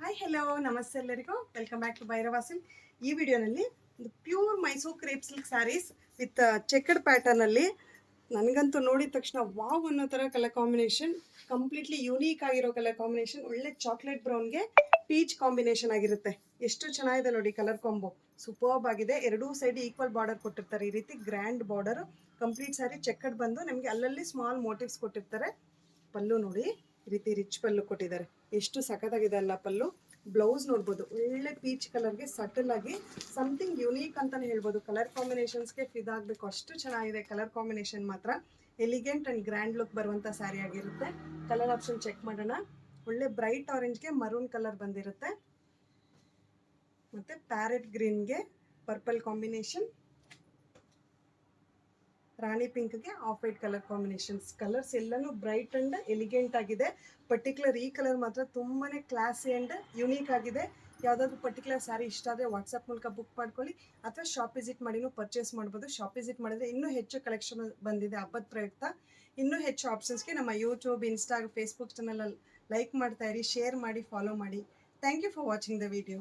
Hi hello ನಮಸ್ತೆ ಎಲ್ಲರಿಗೂ welcome back to Bhairava silk. ಈ ವಿಡಿಯೋನಲ್ಲಿ ಒಂದು pure Mysuru crepe silk sarees with checked ಪ್ಯಾಟರ್ನಲ್ಲಿ ನನಗಂತೂ ನೋಡಿದ ತಕ್ಷಣ ವಾವ್ ಅನ್ನೋ ಥರ ಕಲರ್ ಕಾಂಬಿನೇಷನ್, ಕಂಪ್ಲೀಟ್ಲಿ ಯೂನೀಕ್ ಆಗಿರೋ ಕಲರ್ ಕಾಂಬಿನೇಷನ್. ಒಳ್ಳೆ ಚಾಕ್ಲೇಟ್ ಬ್ರೌನ್ಗೆ ಪೀಚ್ ಕಾಂಬಿನೇಷನ್ ಆಗಿರುತ್ತೆ. ಎಷ್ಟು ಚೆನ್ನಾಗಿದೆ ನೋಡಿ ಕಲರ್ ಕಾಂಬೋ, ಸೂಪರ್ಬ್ ಆಗಿದೆ. ಎರಡೂ ಸೈಡ್ ಈಕ್ವಲ್ ಬಾರ್ಡರ್ ಕೊಟ್ಟಿರ್ತಾರೆ, ಈ ರೀತಿ grand border. Complete sari checked ಬಂದು ನಮಗೆ ಅಲ್ಲಲ್ಲಿ ಸ್ಮಾಲ್ ಮೋಟಿವ್ಸ್ ಕೊಟ್ಟಿರ್ತಾರೆ. ಪಲ್ಲು ನೋಡಿ ಈ ರೀತಿ ರಿಚ್ ಪಲ್ಲು ಕೊಟ್ಟಿದ್ದಾರೆ, ಎಷ್ಟು ಸಖತ್ತಾಗಿದೆ ಅಲ್ಲ ಪಲ್ಲು. ಬ್ಲೌಸ್ ನೋಡ್ಬೋದು, ಒಳ್ಳೆ ಪೀಚ್ ಕಲರ್ಗೆ ಸಟಲ್ ಆಗಿ ಸಮಥಿಂಗ್ ಯುನೀಕ್ ಅಂತಾನೆ ಹೇಳ್ಬೋದು. ಕಲರ್ ಕಾಂಬಿನೇಷನ್ಸ್ಗೆ ಫಿದಾಗಬೇಕು, ಅಷ್ಟು ಚೆನ್ನಾಗಿದೆ ಕಲರ್ ಕಾಂಬಿನೇಷನ್. ಮಾತ್ರ ಎಲಿಗೆಂಟ್ ಆ್ಯಂಡ್ ಗ್ರ್ಯಾಂಡ್ ಲುಕ್ ಬರುವಂಥ ಸ್ಯಾರಿ ಆಗಿರುತ್ತೆ. ಕಲರ್ ಆಪ್ಷನ್ ಚೆಕ್ ಮಾಡೋಣ. ಒಳ್ಳೆ ಬ್ರೈಟ್ ಆರೆಂಜ್ಗೆ ಮರೂನ್ ಕಲರ್ ಬಂದಿರುತ್ತೆ, ಮತ್ತು ಪ್ಯಾರೆಟ್ ಗ್ರೀನ್ಗೆ ಪರ್ಪಲ್ ಕಾಂಬಿನೇಷನ್, ರಾಣಿ ಪಿಂಕ್ಗೆ off white colour combinations. Colours ಎಲ್ಲನೂ ಬ್ರೈಟ್ ಆ್ಯಂಡ್ ಎಲಿಗೆಂಟ್ ಆಗಿದೆ. ಪರ್ಟಿಕ್ಯುಲರ್ ಈ ಕಲರ್ ಮಾತ್ರ ತುಂಬಾ ಕ್ಲಾಸಿ ಆ್ಯಂಡ್ ಯುನೀಕ್ ಆಗಿದೆ. ಯಾವುದಾದ್ರೂ ಪರ್ಟಿಕ್ಯುಲರ್ ಸ್ಯಾರಿ ಇಷ್ಟ ಆದರೆ ವಾಟ್ಸಪ್ ಮೂಲಕ ಬುಕ್ ಮಾಡ್ಕೊಳ್ಳಿ, ಅಥವಾ ಶಾಪ್ ವಿಸಿಟ್ ಮಾಡಿನೂ ಪರ್ಚೇಸ್ ಮಾಡ್ಬೋದು. ಶಾಪ್ ವಿಸಿಟ್ ಮಾಡಿದ್ರೆ ಇನ್ನೂ ಹೆಚ್ಚು ಕಲೆಕ್ಷನ್ ಬಂದಿದೆ ಹಬ್ಬದ ಪ್ರಯುಕ್ತ. ಇನ್ನೂ ಹೆಚ್ಚು ಆಪ್ಷನ್ಸ್ಗೆ ನಮ್ಮ ಯೂಟ್ಯೂಬ್, ಇನ್ಸ್ಟಾ, ಫೇಸ್ಬುಕ್ ಚಾನಲಲ್ಲಿ ಲೈಕ್ ಮಾಡ್ತಾ ಇರಿ, ಶೇರ್ ಮಾಡಿ, ಫಾಲೋ ಮಾಡಿ. Thank you for watching the video.